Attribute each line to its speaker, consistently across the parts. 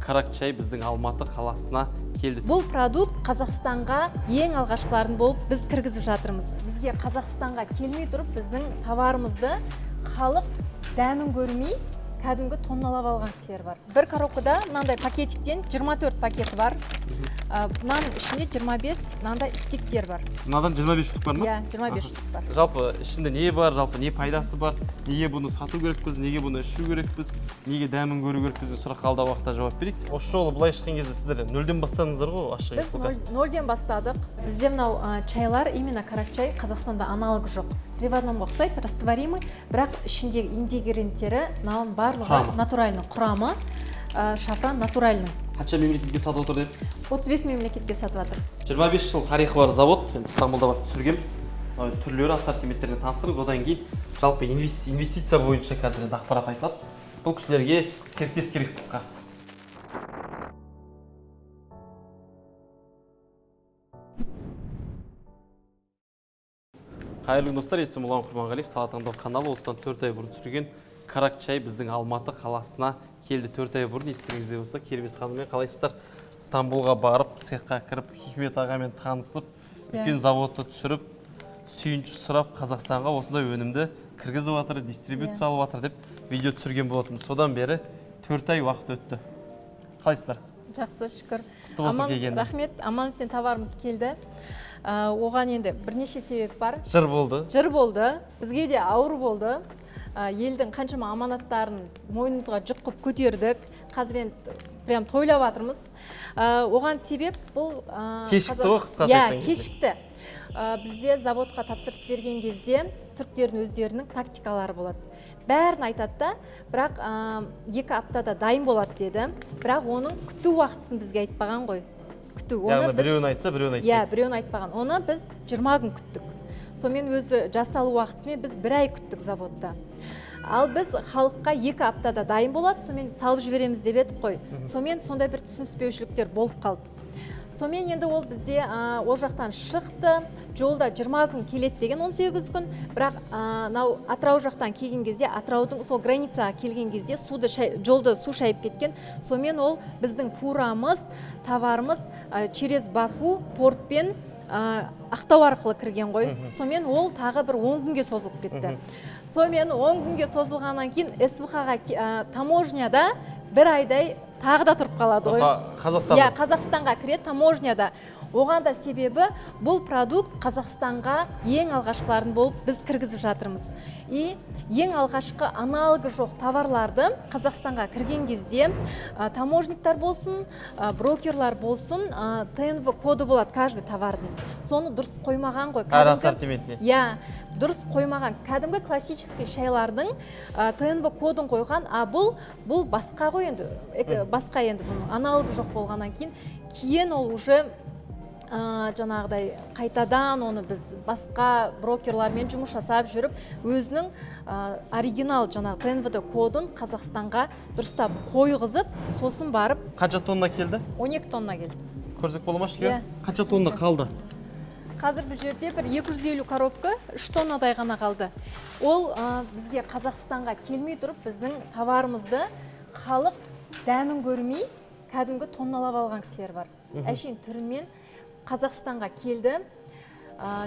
Speaker 1: Карак-чай біздің Алматы қаласына келді.
Speaker 2: Бұл продукт Қазақстанға ең алғашқыларын болып біз кіргізіп жатырмыз. Бізге Қазақстанға келмей тұрып біздің товарымызды халық дәмін көрмей кәдімгі тонналап алған кісілер бар. Бір коробкада мынандай пакетиктен 24 пакеті бар. Мынаның ішінде 25 мынандай стиктер бар.
Speaker 1: Мынадан 25 штук бар ма?
Speaker 2: Иә, 25 штук бар.
Speaker 1: Жалпы ішінде не бар, жалпы не пайдасы бар, неге бұны сату керекпіз, неге бұны ішу керекпіз, неге дәмін көру керекпіз деген сұраққа алдағы уақытта жауап берейік. Осы жолы былай шыққан кезде сіздер нөлден бастадыңыздар ғой ашық
Speaker 2: Біз нөлден бастадық. Бізде мынау чайлар, именно карак-чай Қазақстанда аналогы жоқ. Приватномға ұқсайды, растворимый, бірақ ішіндегі ингредиенттері мынаның барлығы натуральный, құрамы шафран натуральный.
Speaker 1: Қанша мемлекетке сатып отыр деп?
Speaker 2: 35 мемлекетке сатып жатыр.
Speaker 1: 25 жыл тарихы бар завод, Стамбулда барып түсіргенбіз. Түрлері ассортименттеріне таныстырыңыз, одан кейін жалпы инвестиция бойынша қазір ақпарат айтылады. Бұл кісілерге серіктес керек қысқасы. Қайырлы достар, есімім Ұлан Құрманғалиев, Сала таңдау каналы. Осыдан 4 ай бұрын түсірген Карак-чай біздің Алматы қаласына келді. 4 ай бұрын естеріңізде болса, Кербез ханыммен қалайсыздар? Стамбулға барып, цехқа кіріп, Хикмет ағамен танысып, үлкен заводты түсіріп, сүйінші сұрап, Қазақстанға осындай өнімді кіргізіп жатыр, дистрибуция алып жатыр деп видео түсірген болатын. Содан бері 4 ай уақыт өтті. Қалайсыздар?
Speaker 2: Жақсы, шүкір.
Speaker 1: Құтты болсын келгенде.
Speaker 2: Рахмет, аман сен товарымыз келді. Оған енді бірнеше себеп бар.
Speaker 1: Жыр болды.
Speaker 2: Жыр болды. Бізге де ауыр болды. Елдің қаншама аманаттарын мойнымызға жүққып көтердік. Қазір енді прям тойлап жатырмыз. Оған себеп бұл
Speaker 1: кешікті ғой, қысқаша айтқан кезде.
Speaker 2: Кешікті. Бізде заводқа тапсырыс берген кезде түріктердің өздерінің тактикалары болады. Бәрін айтады да, бірақ 2 аптада дайын болады деді. Бірақ оның күту уақытысын бізге айтпаған ғой.
Speaker 1: Яғни біреуін айтса, біреуін айтпайды.
Speaker 2: Иә, біреуін айтпаған. Оны біз 20 күн күттік. Сонымен өзі жасалу уақытысымен біз 1 ай күттік заводта. Ал біз халыққа 2 аптада дайын болады, сонымен салып жібереміз деп едік қой. Сонымен сондай бір түсініспеушіліктер болып қалды. Сонымен енді ол бізде ол жақтан шықты, жолда 20 күн келеді деген 18 күн, бірақ Атырау жақтан келген кезде, Атыраудың сол границаға келген кезде жолда су шайып кеткен. Сонымен ол біздің фурамыз, товарымыз через Баку портпен Ақтау арқылы кірген ғой. Сонымен ол тағы бір 10 күнге созылып кетті. Сонымен 10 күнге созылғаннан кейін СВХ-ға таможняда 1 айдай тағы да тұрып қалады ғой. Қазақстанға кіреді таможняда. Оған да себебі бұл продукт Қазақстанға ең алғашқыларын болып біз кіргізіп жатырмыз. И ең алғашқы аналогы жоқ товарларды Қазақстанға кірген кезде таможниктар болсын, брокерлар болсын, ТНВ коды болады каждый товардың. Соны дұрыс қоймаған ғой.
Speaker 1: Әр ассортиментіне.
Speaker 2: Иә, дұрыс қоймаған. Кәдімгі классический шайлардың ТНВ кодын қойған, бұл басқа ғой енді. Басқа енді бұның аналогы жоқ болғаннан кейін ол уже жаңағыдай қайтадан оны біз басқа брокерлармен жұмыс жасап жүріп, өзінің оригинал жаңағы ТНВ кодын Қазақстанға дұрыстап қойғызып, сосын барып.
Speaker 1: Қанша тонна келді?
Speaker 2: 12 тонна келді.
Speaker 1: Көрсек бола ма шеке? Қанша тонна қалды?
Speaker 2: Қазір бұл жерде бір 250 коробка 3 тоннадай ғана қалды. Ол бізге Қазақстанға келмей тұрып, біздің товарымызды халық дәмін көрмей, кәдімгі тонналап алған кісілер бар. Әшейін түрімен Қазақстанға келді,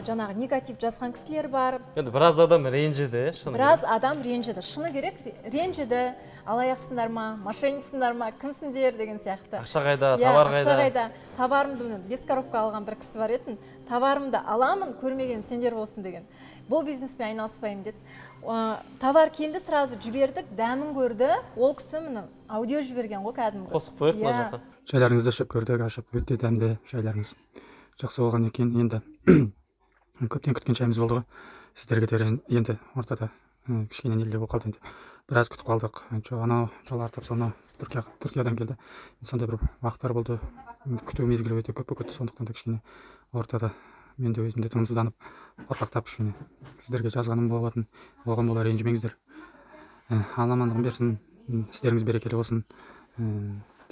Speaker 2: жаңағы негатив жазған кісілер бар.
Speaker 1: Енді біраз адам ренжіді, шыны керек.
Speaker 2: Біраз адам ренжіді, шыны керек, ренжіді, алаяқсыңдар ма, мошенниксіңдар ма, кімсіңдер деген сияқты.
Speaker 1: Ақша қайда, товар қайда?
Speaker 2: Ақша қайда. Товарымды 5 коробка алған бір кісі бар етін, товарымды аламын, көрмегенім сендер болсын деген. Бұл бизнеспен айналыспаймын деді. Товар келді, сразу жібердік, дәмін көрді, ол кісі міне аудио жіберген ғой кәдімгі.
Speaker 1: Қосып қойық мына жаққа.
Speaker 3: Шайларыңызды ішіп көрдік, ашып өте дәмді шайларыңыз. Жақсы болған екен. Енді көптен күткен шайымыз болды ғой. Сіздерге де енді ортада кішкене нелде болып қалды енді. Біраз күтіп қалдық. Анау жол артып соны Түркиядан келді. Сондай бір уақыттар болды. Күту мезгілі өте көп өтті, сондықтан да кішкене ортада мен де өзімде тынымсызданып қорқақтап кішкене сіздерге жазғаным болатын. Оған болар ренжімеңіздер. Алла амандығын берсін, сіздеріңіз берекелі болсын.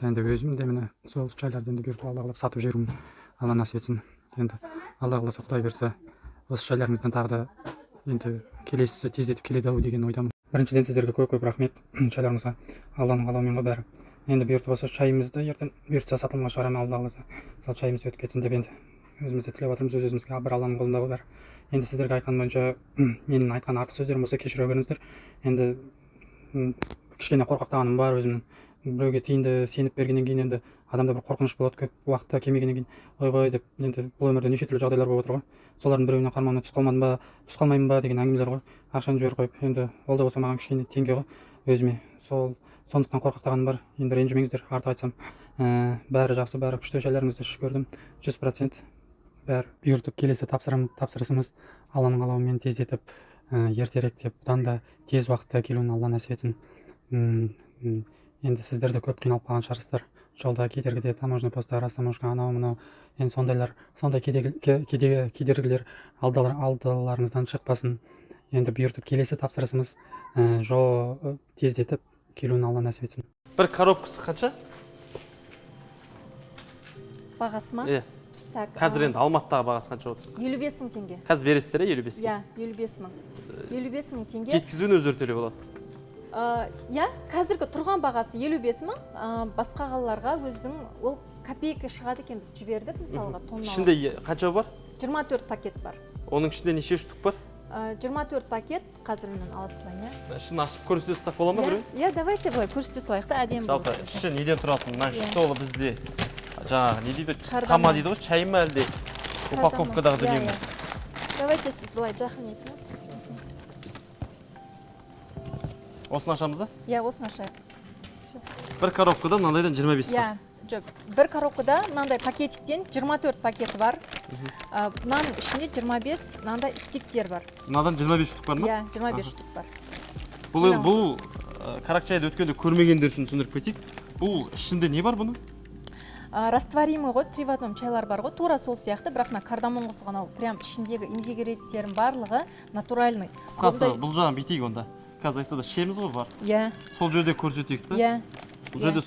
Speaker 3: Енді өзім де міне сол шайларды енді виртуалдағылап сатып жүрмін. Алла насip етсін. Енді Алла қаласа Құдай берсе, осы шайларыңыздан тағы да енді келесісі тездетіп келеді ау деген ойдамын. Біріншіден сіздерге көп рахмет. Шайларыңызға Алланың қалауымен ғой бәрі. енді бұйыртса болса шайымызды ертең бұйыртса сатылымға шығарамын алла қаласа. Сол шайымыз өтіп кетсін деп енді өзіміз де тілеп отырмыз, өзімізге бір алланың қолында ғой бәрі. Енді сіздерге айтқан бойынша менің айтқан артық сөздерім болса кешіре көріңіздер. Енді кішкене қорқақтағаным бар өзімнің. Біреуге тиынды сеніп бергеннен кейін енді адамда бір қорқыныш болады, көп уақытта келмегеннен кейін ой деп енді бұл өмірде неше түрлі жағдайлар болып отыр ғой. Солардың біреуіне қармағына түсіп қалмадым ба, түсіп қалмаймын ба деген әңгімелер ғой. Ақшаны жіберіп қойып, енді ол да болса маған кішкене теңге ғой өзіме. Сондықтан қорқақтағаным бар. Енді ренжімеңіздер, артық айтсам. Бәрі жақсы, бәрі күшті, жайларыңызды шүкірдім. 100% бәрі бұйыртып келесі тапсырысымыз Алланың қалауымен тездетіп, ертерек деп бұдан да тез уақытта келуін Алла нәсіп етсін. Енді сіздер де көп қиналып қалған шығарсыздар. Жолда кедергіде таможня посты, растаможка, анау мынау. Енді сондай кедергілер алдыларыңыздан шықпасын. Енді бұйыртып келесі тапсырысымыз тездетіп келуін Алла нәсіп етсін.
Speaker 1: Бір коробкасы қанша?
Speaker 2: Бағасы ма?
Speaker 1: Иә. Қазір енді Алматыдағы бағасы қанша отыр?
Speaker 2: 55 мың теңге.
Speaker 1: Қазір бересіздер 55 мың?
Speaker 2: Иә, 55 мың. 55 мың теңге.
Speaker 1: Жеткізуін өздері төлеп болады?
Speaker 2: Иә, қазіргі тұрған бағасы 55 мың. Басқа қалаларға өздің ол копейка шығады екен, біз жібердік мысалға тонна.
Speaker 1: Ішінде қанша бар?
Speaker 2: 24 пакет бар.
Speaker 1: Оның ішінде неше штук бар?
Speaker 2: 24 пакет қазір менен аласыздар, иә.
Speaker 1: Ішін ашып көрсетсек бола ма біреу?
Speaker 2: Иә, давайте былай көрсете салайық та, әдемі
Speaker 1: болады. Жалпы іші неден тұратын? Мына столы бізде жаңағы не дейді? Сама дейді ғой, чай ма әлде упаковкадағы дүние ме?
Speaker 2: Давайте сіз былай жақын етіңіз.
Speaker 1: Осыны ашамыз да?
Speaker 2: Иә, осыны ашайық.
Speaker 1: Бір коробкада мынандайдан 25 бар.
Speaker 2: Иә, жоқ. Бір коробкада мынандай пакетиктен 24 пакеті бар. Мынаның ішінде 25 мынандай стиктер бар.
Speaker 1: Мынадан 25 штук бар ма?
Speaker 2: Иә, 25 штук бар.
Speaker 1: Бұл Каракчайды өткенде көрмегендер үшін түсіндіріп кетейік. Бұл ішінде не бар бұның?
Speaker 2: Растворимый ғой, 3 в 1 чайлар бар ғой, тура сол сияқты, бірақ мына кардамон қосылған ал прям ішіндегі ингредиенттердің барлығы натуральный.
Speaker 1: Қысқасы, бұл жағын бүйтейік онда. Қазір айтса да ішеміз ғой бар.
Speaker 2: Иә.
Speaker 1: Сол жерде көрсетейік та.
Speaker 2: Иә.
Speaker 1: Бұл жерде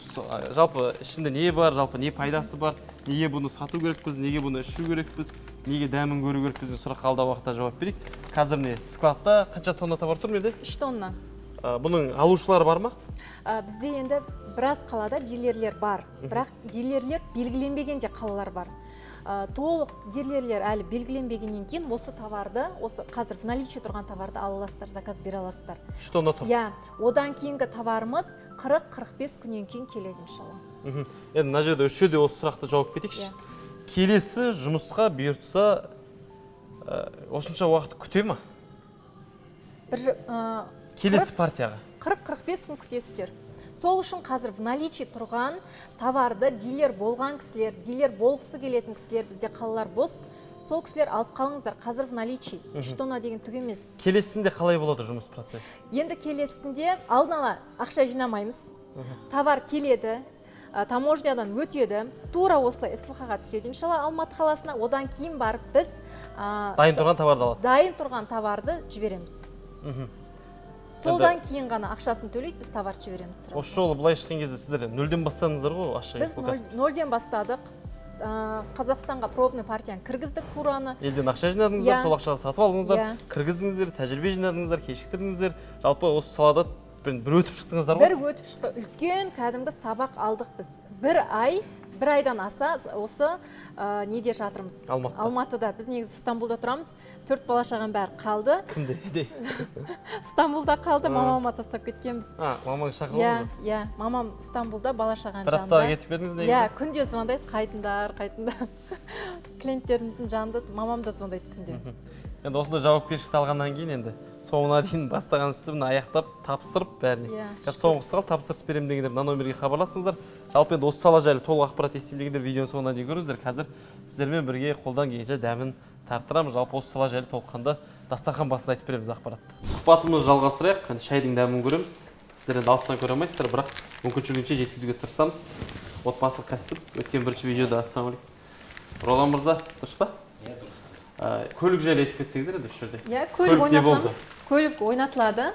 Speaker 1: жалпы ішінде не бар, жалпы не пайдасы бар, неге бұны сату керекпіз, неге бұны ішу керекпіз, неге дәмін көру керекпіз деген сұраққа алдағы уақытта жауап берейік. Қазір не складта қанша тонна товар тұр менде?
Speaker 2: 3 тонна.
Speaker 1: Бұның алушылары бар ма?
Speaker 2: Бізде енді біраз қалада дилерлер бар, бірақ дилерлер белгіленбеген де қалалар бар. Толық дилерлер әлі белгіленбегеннен кейін осы товарды, осы қазір в наличии тұрған товарды ала аласыздар, заказ бере аласыздар.
Speaker 1: 3 тонна тұр.
Speaker 2: Иә, одан кейінгі товарымыз 40-45 күннен кейін келеді иншалла.
Speaker 1: Енді мына жерде үшеу де осы сұрақты жауап кетейікші. Келесі жұмысқа бұйыртса осынша уақыт күте ма? Келесі партияға
Speaker 2: 40-45 күн күтесіздер. Сол үшін қазір в наличии тұрған товарды дилер болған кісілер, дилер болғысы келетін кісілер, бізде қалалар бос. Сол кісілер алып қалыңыздар, қазір в наличии. 3 тонна деген түк емес.
Speaker 1: Келесінде қалай болады жұмыс процесі?
Speaker 2: Енді келесінде алдын ала ақша жинамаймыз. Товар келеді, таможнядан өтеді, тура осылай СВХ-ға түседі. Иншалла Алматы қаласына, одан кейін барып біз
Speaker 1: дайын тұрған товарды алады.
Speaker 2: Дайын тұрған товарды жібереміз. Солдан кейін ғана ақшасын төлейді, біз товар жібереміз.
Speaker 1: Осы жолы былай шыққан кезде сіздер нөлден бастадыңыздар ғой ақшаға?
Speaker 2: Біз нөлден бастадық. Қазақстанға пробный партияны кіргіздік фураны.
Speaker 1: Елден ақша жинадыңыздар, сол ақшаға сатып алдыңыздар, кіргіздіңіздер, тәжірибе жинадыңыздар, кешіктірдіңіздер. Жалпы осы салада бір өтіп шықтыңыздар ғой?
Speaker 2: Бір өтіп шықты. Үлкен кәдімгі сабақ алдық біз. Бір айдан аса осы неде жатырмыз? Алматыда. Біз негізі Стамбулда тұрамыз. 4 бала шағам бәрі қалды.
Speaker 1: Кімде?
Speaker 2: Стамбулда қалды, мамама тастап кеткенбіз.
Speaker 1: Мамаң шақырып?
Speaker 2: Иә, мамам Стамбулда бала шаған
Speaker 1: жанында. Бір аптаға кетіп едіңіз негізі?
Speaker 2: Иә, күнде звондайды, қайтыңдар. Клиенттеріміздің жанында мамам да звондайды күнде.
Speaker 1: Енді осындай жауапкершілікті алғаннан кейін енді соңына дейін бастаған істі аяқтап тапсырып бәріне. Соңғысы қалды тапсырыс беремін дегендер мына номерге хабарласыңыздар. Жалпы енді осы сала жайлы толық ақпарат естеймін дегендер видеоны соңына дейін көріңіздер. Қазір сіздермен бірге қолдан келгенше дәмін тарттырамыз. Жалпы осы сала жайлы толыққанды дастархан басында айтып береміз ақпаратты. Сұхбатымызды жалғастырайық. Шайдың дәмін көреміз. Сіздер енді алыстан көре алмайсыздар, бірақ мүмкіншілігінше жеткізуге тырысамыз. Отбасылық кәсіп. Өткен бірінші видеода ассалаумағалейкум. Ролан мырза, дұрыс па?
Speaker 4: Иә, дұрыс.
Speaker 1: Көлік жайлы айтып кетсеңіздер енді осы жерде.
Speaker 2: Иә, көлік ойнатамыз. Көлік ойнатылады.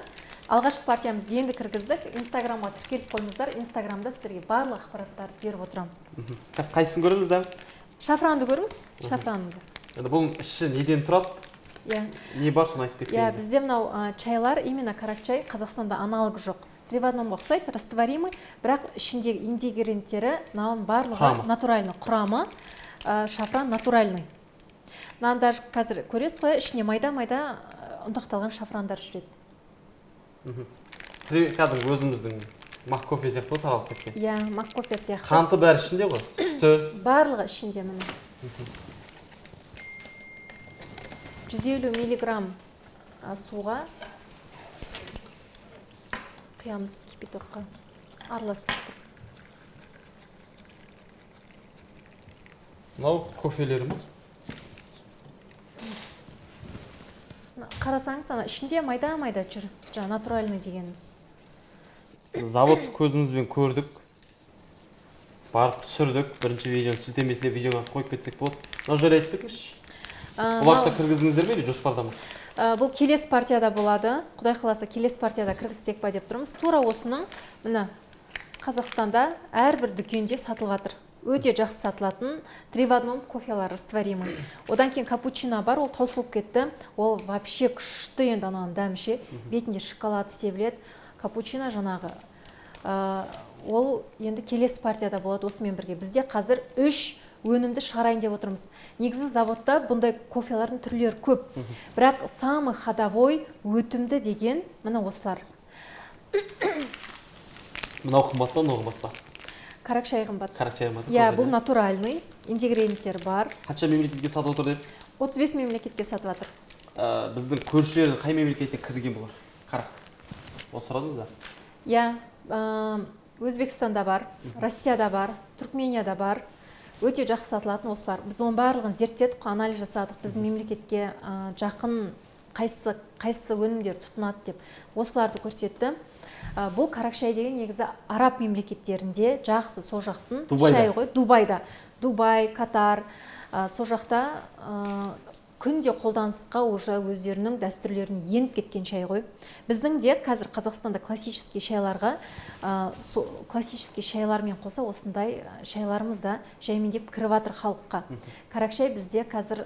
Speaker 2: Алғашқы партиямыз енді кіргіздік. Инстаграмға тіркеліп қойыңыздар. Инстаграмда сіздерге барлық ақпараттарды беріп отырамын.
Speaker 1: Қазір қайсысын көреміз да?
Speaker 2: Шафранды көріңіз. Шафранды.
Speaker 1: Енді бұл іші неден тұрады?
Speaker 2: Иә.
Speaker 1: Не бар соны айтып кетсеңіздер.
Speaker 2: Иә, бізде мынау чайлар именно каракчай Қазақстанда аналогы жоқ. тривадномға ұқсайды, растворимый, бірақ ішіндегі ингредиенттері мынаның барлығы
Speaker 1: Құрамы.
Speaker 2: натуральный құрамы, шафран натуральный. Мынаны даже қазір көресіз ғой, ішіне майда-майда ұнтақталған шафрандар жүреді.
Speaker 1: Кәдімгі өзіміздің мақ кофе сияқты таралып кеткен.
Speaker 2: Иә, мақ кофе сияқты.
Speaker 1: Қанты бәрі ішінде ғой, сүті.
Speaker 2: Барлығы ішінде міне. 150 миллиграмм суға құямыз кипятокқа, араластырып.
Speaker 1: Мынау кофелері ме?
Speaker 2: Қарасаңыз, ана ішінде майда-майда жүр, жаңа натуральный дегеніміз.
Speaker 1: Завод көзімізбен көрдік. Барып түсірдік. Бірінші видеоны сілтемесіне видеоға қойып кетсек болады. Мына жер айтып кетіңізші. Бұлақта кіргізіңіздер ме или жоспарда ма?
Speaker 2: Бұл келесі партияда болады. Құдай қаласа келесі партияда кіргізсек па деп тұрмыз. Тура осының міне Қазақстанда әрбір дүкенде сатылып жатыр. Өте жақсы сатылатын тривадном кофелар растворимый. Одан кейін капучино бар, ол таусылып кетті. Ол вообще күшті енді ананың дәмі, бетінде шоколад себіледі. Капучино жаңағы. Ол енді келесі партияда болады осымен бірге. Бізде қазір 3 өнімді шығарайын деп отырмыз. Негізі заводта бұндай кофелардың түрлері көп. Бірақ самый ходовой өтімді деген міне осылар.
Speaker 1: Мынау қымбат па, мынау қымбат па?
Speaker 2: Каракчай қымбат.
Speaker 1: Каракчай қымбат.
Speaker 2: Иә, бұл натуральный, ингредиенттер бар.
Speaker 1: Қанша мемлекетке сатып отыр деп?
Speaker 2: 35 мемлекетке сатып жатыр.
Speaker 1: Біздің көршілердің қай мемлекетіне кірген бұлар? Қарақ. Осы сұрадыңыз да?
Speaker 2: Иә, Өзбекстанда бар, Россияда бар, Түркменияда бар. Өте жақсы сатылатын осылар. Біз оның барлығын зерттедік, анализ жасадық. Біздің мемлекетке жақын қайсы өнімдер тұтынады деп осыларды көрсетті. Бұл каракчай деген негізі араб мемлекеттерінде жақсы сол жақтың шай ғой. Дубайда. Дубай, Катар, сол жақта күнде қолданысқа уже өздерінің дәстүрлерін еніп кеткен шай ғой. Біздің де қазір Қазақстанда классический шайларға, классический шайлармен қоса осындай шайларымыз да жаймендеп кіріп жатыр халыққа. Каракчай бізде қазір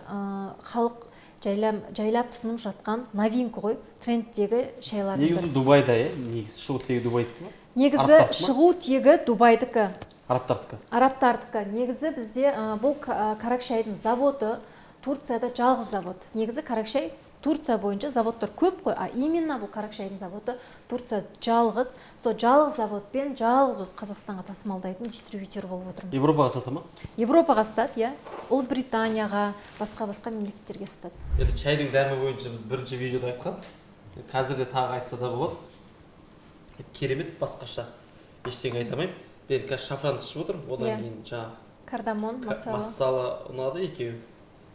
Speaker 2: халық жайлап тұтынып жатқан новинка ғой, трендтегі шайлардың бірі.
Speaker 1: Негізі Дубайда, негізі шығу тегі Дубайдікі ма?
Speaker 2: Негізі шығу тегі Дубайдікі.
Speaker 1: Арабтардікі.
Speaker 2: Арабтардікі. Негізі бізде бұл каракчайдың заводы Турцияда жалғыз завод. Негізі каракчай Турция бойынша заводтар көп қой, именно бұл каракчайдың заводы Турция жалғыз. Сол жалғыз заводпен жалғыз осы Қазақстанға тасымалдайтын дистрибьютер болып отырмыз.
Speaker 1: Европаға сата ма?
Speaker 2: Европаға сатады, иә. Ұлыбританияға, басқа мемлекеттерге сатады.
Speaker 1: Енді чайдың дәмі бойынша біз бірінші видеода айтқанбыз. Қазірде тағы айтса да болады. Керемет басқаша. Ештеңе айта алмаймын. Мен қазір шафранды ішіп отырмын. Одан кейін жаңағы
Speaker 2: кардамон,
Speaker 1: масала ұнады екеуі.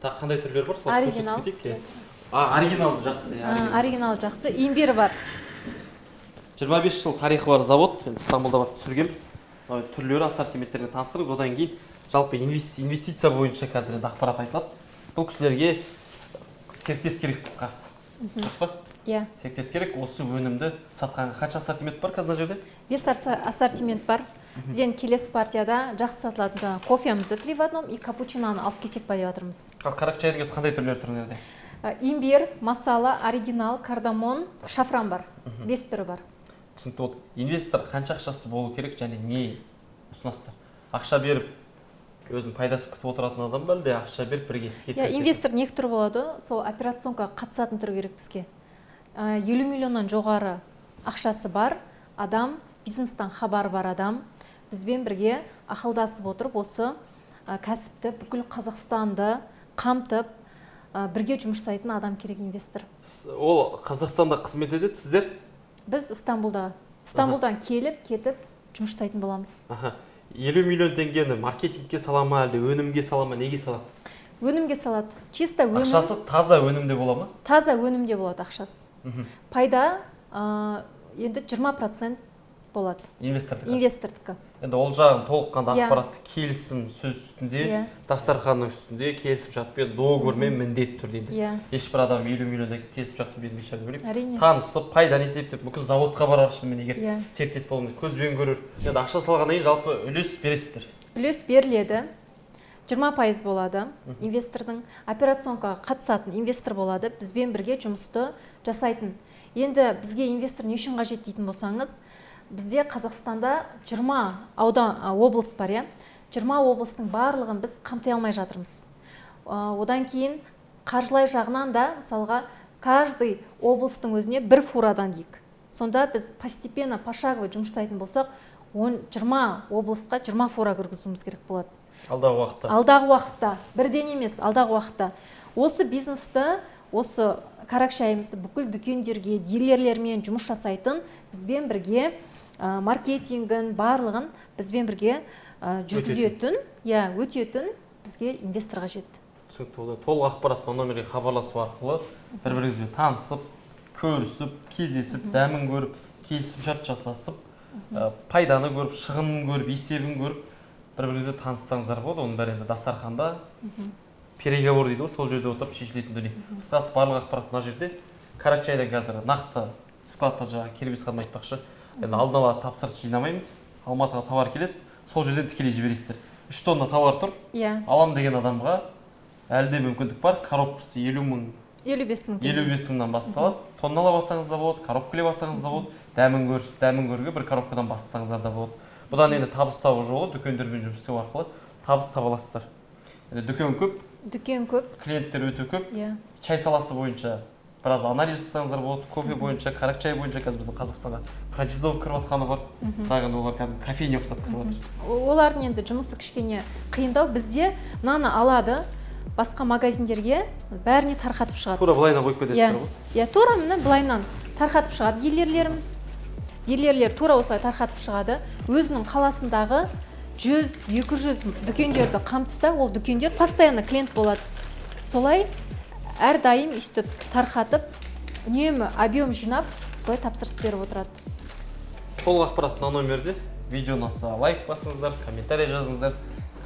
Speaker 1: Тағы қандай түрлер бар?
Speaker 2: Оригинал.
Speaker 1: Оригинал жақсы.
Speaker 2: Оригинал жақсы. Имбирі бар.
Speaker 1: 25 жыл тарихы бар завод. Стамбулда барып түсіргенбіз. Түрлері ассортименттеріне таныстырыңыз. Одан кейін жалпы инвестиция бойынша қазір ақпарат айтылады. Бұл кісілерге серіктес керек қысқасы. Дұрыс па?
Speaker 2: Иә.
Speaker 1: Серіктес керек. Осы өнімді сатқанға қанша ассортимент бар қазір жерде?
Speaker 2: 5 ассортимент бар. Бізден келесі партияда жақсы сатылатын жаңа кофемізді тривадном и капучиноны алып келсек па деп жатырмыз.
Speaker 1: Каракчайдың қандай түрлері түрінде?
Speaker 2: Имбир, масала, оригинал, кардамон, шафран бар. 5 түрі бар.
Speaker 1: Түсінікті болды. Инвестор қанша ақшасы болу керек және не ұсынасыздар? Ақша беріп өзінің пайдасын күтіп отыратын адам ба, әлде ақша беріп бірге іске кірісетін?
Speaker 2: Инвестор екі түрі болады. Сол операционға қатысатын түрі керек бізге. 50 миллионнан жоғары ақшасы бар адам, бизнестан хабары бар адам, бізбен бірге ақылдасып отырып осы кәсіпті бүкіл Қазақстанды қамтып бірге жұмыс жасайтын адам керек инвестор.
Speaker 1: Ол Қазақстанда қызмет етеді, сіздер?
Speaker 2: Біз Стамбулдан келіп, кетіп жұмыс жасайтын боламыз.
Speaker 1: 50 миллион теңгені маркетингке сала ма, әлде өнімге сала ма, неге салады?
Speaker 2: Өнімге салады. Чисто өнім.
Speaker 1: Ақшасы таза өнімде бола ма?
Speaker 2: Таза өнімде болады ақшасы. Пайда енді 20% болады. Инвестордікі.
Speaker 1: Енді ол жағын толыққанды ақпаратты келісім сөз үстінде, дастарханның үстінде келісіп жатып, договормен міндетті түрде. Ешбір адам 50 миллионда келісіп жатса бермей шығады білем. Танысып, пайданы есептеп, мүмкін заводқа барар шынымен егер серіктес болуын көзбен көрер. Енді ақша салғаннан кейін жалпы үлес бересіздер.
Speaker 2: Үлес беріледі. 20% болады. Инвестордың операционға қатысатын инвестор болады. Бізбен бірге жұмысты жасайтын. Енді бізге инвестор не үшін қажет дейтін болсаңыз, бізде Қазақстанда 20 облыс бар, иә. 20 облыстың барлығын біз қамти алмай жатырмыз. Одан кейін қаржылай жағынан да, мысалға, каждый облыстың өзіне бір фурадан дейік. Сонда біз постепенно, пошагово жұмыс жасайтын болсақ, 20 облысқа 20 фура кіргізуіміз керек болады.
Speaker 1: Алдағы уақытта.
Speaker 2: Алдағы уақытта, бірден емес, алдағы уақытта. Осы бизнесті, осы карак шайымызды бүкіл дүкендерге, дилерлермен жұмыс жасайтын, бізбен бірге маркетингін, барлығын бізбен бірге жүргізетін, өтетін бізге инвестор қажет.
Speaker 1: Түсінікті. Толық ақпарат номерге хабарласу арқылы бір-біріңізбен танысып, көрісіп, кездесіп, дәмін көріп, келісім-шарт жасасып, пайданы көріп, шығынын көріп, есебін көріп, бір-біріңізбен таныссаңыздар болады. Оның бәрі енді дастарханда переговор дейді ғой, сол жерде отырып шешілетін дүние. Қысқасы барлық ақпарат мына жерде. Карак чайдан қазір нақты складта жаңа Кербез ханым айтпақшы, енді алдын ала тапсырыс жинамаймыз. Алматыға товар келеді, сол жерден тікелей жібересіздер. 3 тонна товар тұр. Алам деген адамға әлде мүмкіндік бар. Коробкасы 50 мың, 55 мыңнан басталады. Тоннала бассаңыз да болады, коробкіле бассаңыз да болады. Дәмін көрге бір коробкадан бассаңыздар да болады. Бұдан енді табыс табу жолы дүкендермен жұмыс істеу арқылы табыс таба аласыздар. Дүкен көп, клиенттер өте көп. Чай саласы бойынша біраз анализ жасаңыздар болады. Кофе бойынша, карак чай бойынша қазір біздің Қазақстанға франчайза болып кіріп жатқаны бар. Бірақ енді олар кәдімгі кофейня ұқсап кіріп жатыр.
Speaker 2: Олардың енді жұмысы кішкене қиындау. Бізде мынаны алады, басқа магазиндерге бәріне тарқатып шығады.
Speaker 1: Тура былайынан қойып кетесіздер ғой?
Speaker 2: Тура міне былайынан тарқатып шығады дилерлеріміз. Дилерлер тура осылай тарқатып шығады. Өзінің қаласындағы 100-200 дүкендерді қамтыса, ол дүкендер постоянно клиент болады. Солай әрдайым өйстіп тарқатып, үнемі объем жинап, солай тапсырыс беріп отырады.
Speaker 1: Толық ақпарат мына номерде. Видео ұнаса лайк басыңыздар, комментарий жазыңыздар,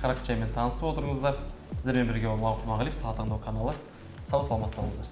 Speaker 1: карак чаймен танысып отырыңыздар. Сіздермен бірге Мағалиев Сағат таңдау каналы. Сау саламат болыңыздар.